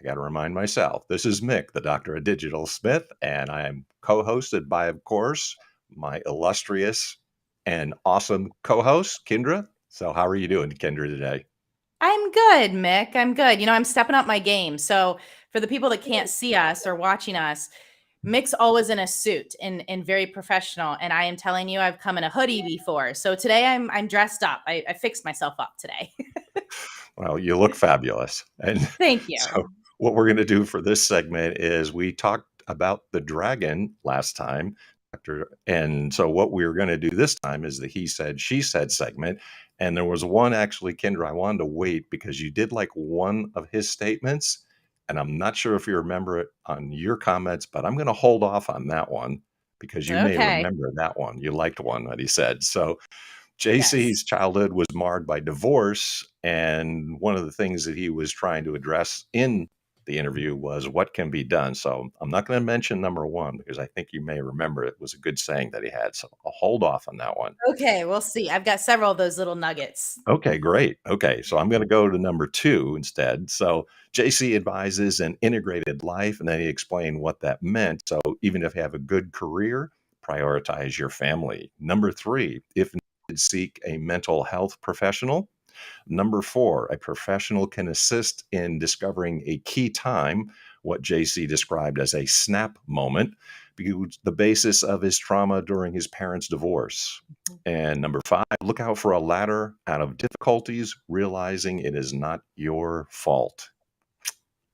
I got to remind myself, this is Mick, the Doctor of Digital Smith, and I am co-hosted by, of course, my illustrious and awesome co-host, Kindra. So how are you doing, Kindra, today? I'm good, Mick. I'm good. I'm stepping up my game. So for the people that can't see us or watching us, Mick's always in a suit and very professional. And I am telling you, I've come in a hoodie before. So today I'm dressed up. I fixed myself up today. Well, you look fabulous. And Thank you. so what we're going to do for this segment is we talked about the dragon last time, Doctor. And so what we were going to do this time is the he said, she said segment. And there was one actually, Kendra, I wanted to wait because you did like one of his statements. And I'm not sure if you remember it on your comments, but I'm going to hold off on that one because you may Okay. remember that one. You liked one that he said. So Yes. JC's childhood was marred by divorce, and one of the things that he was trying to address in the interview was what can be done. So I'm not going to mention number one because I think you may remember it was a good saying that he had. So I'll hold off on that one. Okay. We'll see. I've got several of those little nuggets. Okay, great. Okay, so I'm going to go to number two instead. So JC advises an integrated life, and then he explained what that meant. So even if you have a good career, prioritize your family. Number three, if needed, seek a mental health professional. Number four, a professional can assist in discovering a key time, what JC described as a snap moment, because the basis of his trauma during his parents' divorce. And number five, look out for a ladder out of difficulties, realizing it is not your fault.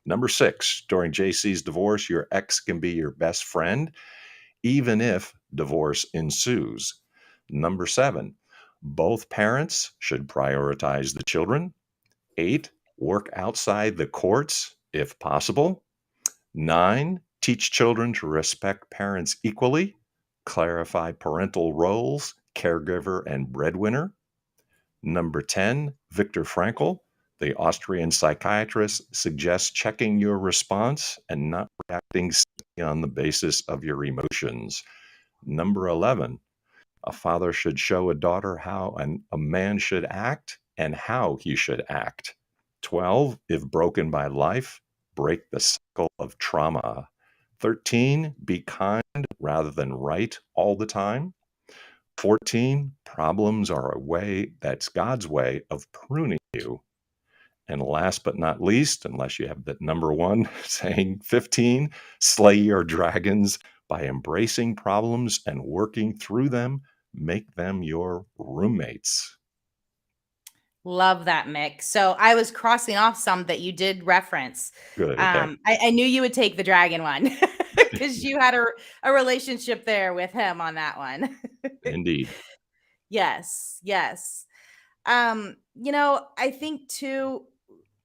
Number six, during JC's divorce, your ex can be your best friend, even if divorce ensues. Number seven, both parents should prioritize the children. Eight, work outside the courts if possible. Nine, teach children to respect parents equally. Clarify parental roles, caregiver and breadwinner. Number 10, Viktor Frankl, the Austrian psychiatrist, suggests checking your response and not reacting on the basis of your emotions. Number 11, a father should show a daughter how a man should act and how he should act. 12, if broken by life, break the cycle of trauma. 13, be kind rather than right all the time. 14, problems are a way, that's God's way of pruning you. And last but not least, unless you have that number one saying 15, slay your dragons by embracing problems and working through them. Make them your roommates. Love that, Mick. So I was crossing off some that you did reference. Good. Okay. I knew you would take the dragon one because you had a relationship there with him on that one. Indeed. Yes, yes. I think too,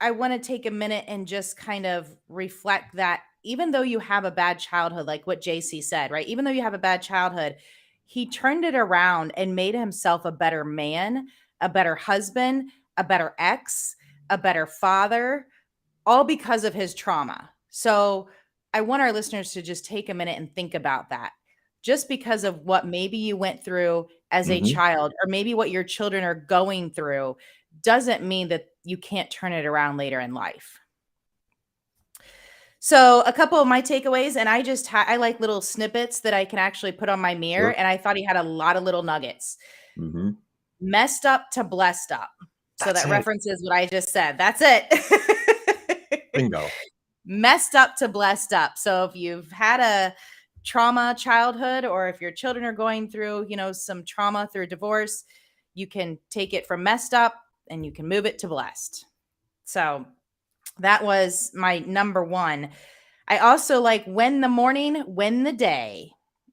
I want to take a minute and just kind of reflect that even though you have a bad childhood, like what JC said, right? Even though you have a bad childhood, he turned it around and made himself a better man, a better husband, a better ex, a better father, all because of his trauma. So I want our listeners to just take a minute and think about that. Just because of what maybe you went through as a Hmm. child, or maybe what your children are going through, doesn't mean that you can't turn it around later in life. So, a couple of my takeaways, and I like little snippets that I can actually put on my mirror. Sure. And I thought he had a lot of little nuggets. Hmm. Messed up to blessed up. So That's that it. references what I just said. That's it. Bingo. Messed up to blessed up. So if you've had a trauma childhood, or if your children are going through, some trauma through divorce, you can take it from messed up and you can move it to blessed. So that was my number one. I also like when the morning, when the day.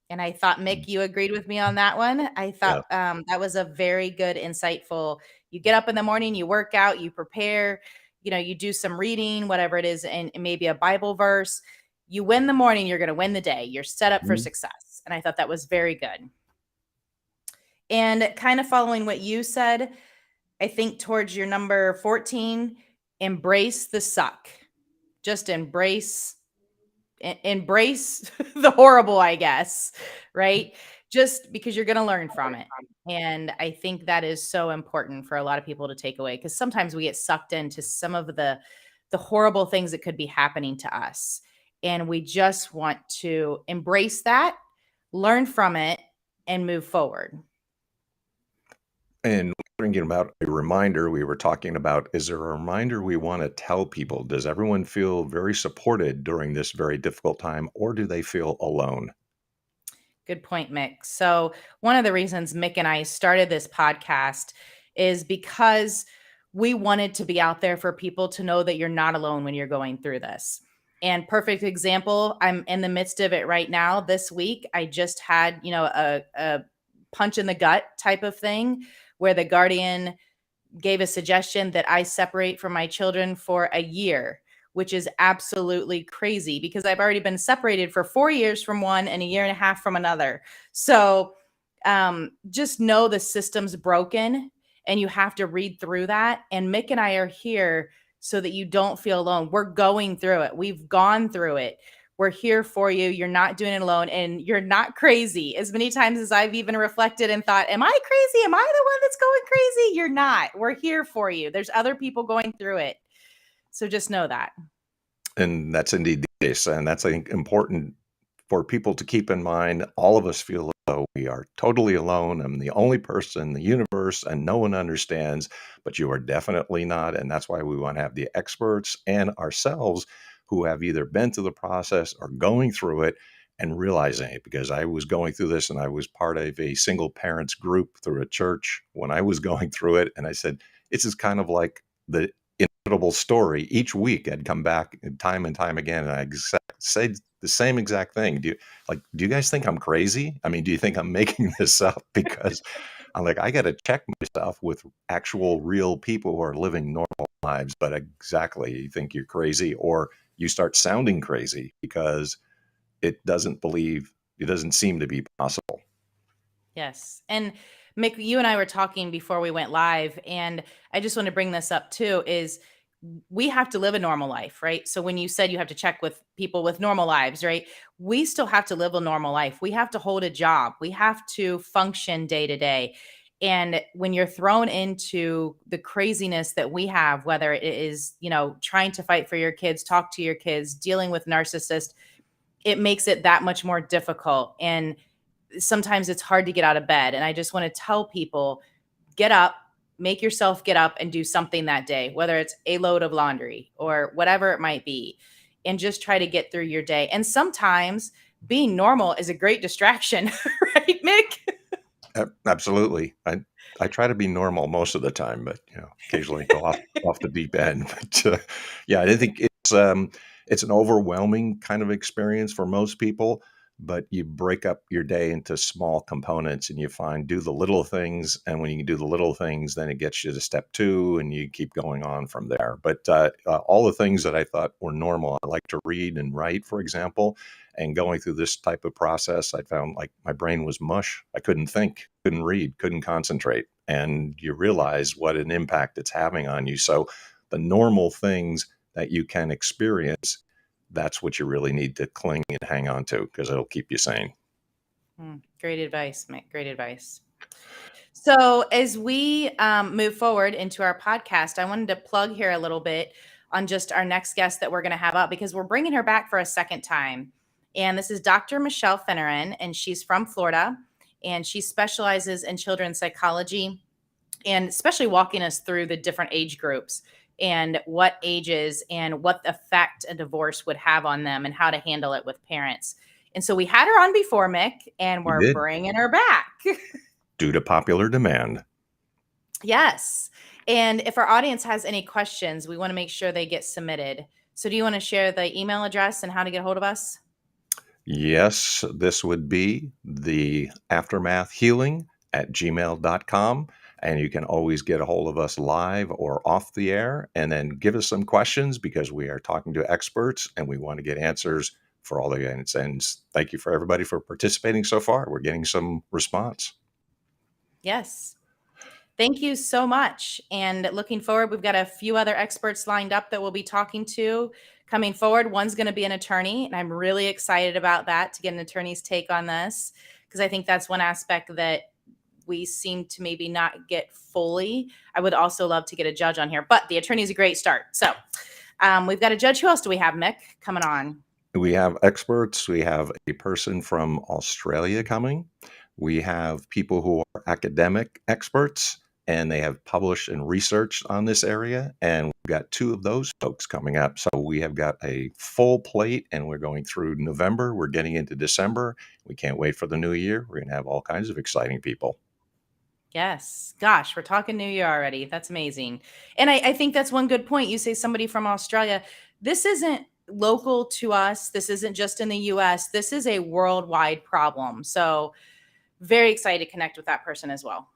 And I thought, Mick, you agreed with me on that one. I thought Yeah. that was a very good, insightful. You get up in the morning, you work out, you prepare, you do some reading, whatever it is, and maybe a Bible verse. You win the morning, you're going to win the day. You're set up for Mhm. success. And I thought that was very good. And kind of following what you said, I think towards your number 14, embrace the suck. Just embrace the horrible, I guess, right? Just because you're going to learn from it. And I think that is so important for a lot of people to take away, because sometimes we get sucked into some of the horrible things that could be happening to us. And we just want to embrace that, learn from it, and move forward. And thinking about a reminder, we were talking about, is there a reminder we want to tell people? Does everyone feel very supported during this very difficult time, or do they feel alone? Good point, Mick. So, one of the reasons Mick and I started this podcast is because we wanted to be out there for people to know that you're not alone when you're going through this. And perfect example, I'm in the midst of it right now. This week, I just had, a punch in the gut type of thing where the guardian gave a suggestion that I separate from my children for a year, which is absolutely crazy because I've already been separated for 4 years from one and a year and a half from another. So just know the system's broken and you have to read through that. And Mick and I are here so that you don't feel alone. We're going through it. We've gone through it. We're here for you. You're not doing it alone and you're not crazy. As many times as I've even reflected and thought, am I crazy? Am I the one that's going crazy? You're not. We're here for you. There's other people going through it. So just know that. And that's indeed the case. And that's, I think, important for people to keep in mind. All of us feel as though we are totally alone. I'm the only person in the universe and no one understands, but you are definitely not. And that's why we want to have the experts and ourselves who have either been through the process or going through it and realizing it. Because I was going through this and I was part of a single parents group through a church when I was going through it. And I said, this is kind of like the inevitable story. Each week I'd come back and time again, and I said the same exact thing. Do you guys think I'm crazy? I mean, do you think I'm making this up? Because I'm like, I got to check myself with actual real people who are living normal lives. But exactly, you think you're crazy, or you start sounding crazy because it doesn't seem to be possible. Yes. And Mick, you and I were talking before we went live, and I just want to bring this up too, is we have to live a normal life, right? So when you said you have to check with people with normal lives, right? We still have to live a normal life. We have to hold a job. We have to function day to day. And when you're thrown into the craziness that we have, whether it is, trying to fight for your kids, talk to your kids, dealing with narcissists, it makes it that much more difficult. And sometimes it's hard to get out of bed. And I just want to tell people, get up, make yourself get up and do something that day, whether it's a load of laundry or whatever it might be, and just try to get through your day. And sometimes being normal is a great distraction, right, Mick? Absolutely. I try to be normal most of the time, but occasionally go off the deep end. But yeah, I think it's an overwhelming kind of experience for most people. But you break up your day into small components, and you do the little things. And when you can do the little things, then it gets you to step 2, and you keep going on from there. But all the things that I thought were normal, I like to read and write, for example. And going through this type of process, I found like my brain was mush. I couldn't think, couldn't read, couldn't concentrate. And you realize what an impact it's having on you. So the normal things that you can experience, that's what you really need to cling and hang on to, because it'll keep you sane. Great advice, Mick. Great advice. So as we move forward into our podcast, I wanted to plug here a little bit on just our next guest that we're going to have up, because we're bringing her back for a second time. And this is Dr. Michelle Finneran, and she's from Florida, and she specializes in children's psychology, and especially walking us through the different age groups and what ages and what effect a divorce would have on them and how to handle it with parents. And so we had her on before, Mick, and You we're did, bringing her back. due to popular demand. Yes. And if our audience has any questions, we want to make sure they get submitted. So do you want to share the email address and how to get a hold of us? Yes, this would be the aftermathhealing@gmail.com. And you can always get a hold of us live or off the air, and then give us some questions, because we are talking to experts and we want to get answers for all the guidance. And thank you for everybody for participating so far. We're getting some response. Yes. Thank you so much. And looking forward, we've got a few other experts lined up that we'll be talking to coming forward. One's going to be an attorney, and I'm really excited about that, to get an attorney's take on this, because I think that's one aspect that we seem to maybe not get fully. I would also love to get a judge on here, but the attorney is a great start. So We've got a judge. Who else do we have, Mick, coming on? We have experts. We have a person from Australia coming. We have people who are academic experts and they have published and researched on this area. And we've got two of those folks coming up. So we have got a full plate and we're going through November. We're getting into December. We can't wait for the new year. We're going to have all kinds of exciting people. Yes. Gosh, we're talking New Year already. That's amazing. And I think that's one good point. You say somebody from Australia. This isn't local to us. This isn't just in the US. This is a worldwide problem. So very excited to connect with that person as well.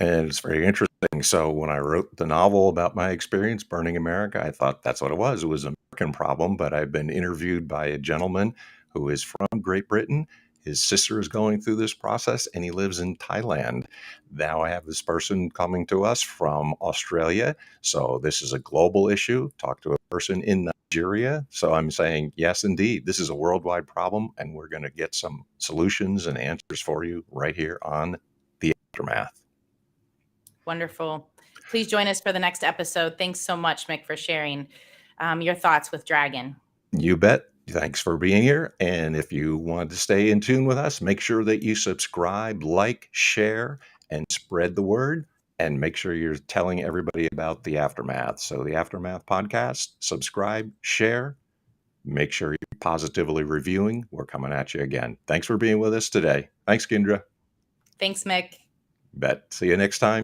And it's very interesting. So when I wrote the novel about my experience burning America, I thought that's what it was. It was an American problem, but I've been interviewed by a gentleman who is from Great Britain. His sister is going through this process and he lives in Thailand. Now I have this person coming to us from Australia. So this is a global issue. Talk to a person in Nigeria. So I'm saying, yes, indeed, this is a worldwide problem and we're going to get some solutions and answers for you right here on The Aftermath. Wonderful. Please join us for the next episode. Thanks so much, Mick, for sharing your thoughts with Dragon. You bet. Thanks for being here. And if you want to stay in tune with us, make sure that you subscribe, like, share, and spread the word. And make sure you're telling everybody about The Aftermath. So, The Aftermath podcast, subscribe, share, make sure you're positively reviewing. We're coming at you again. Thanks for being with us today. Thanks, Kindra. Thanks, Mick. Bet. See you next time.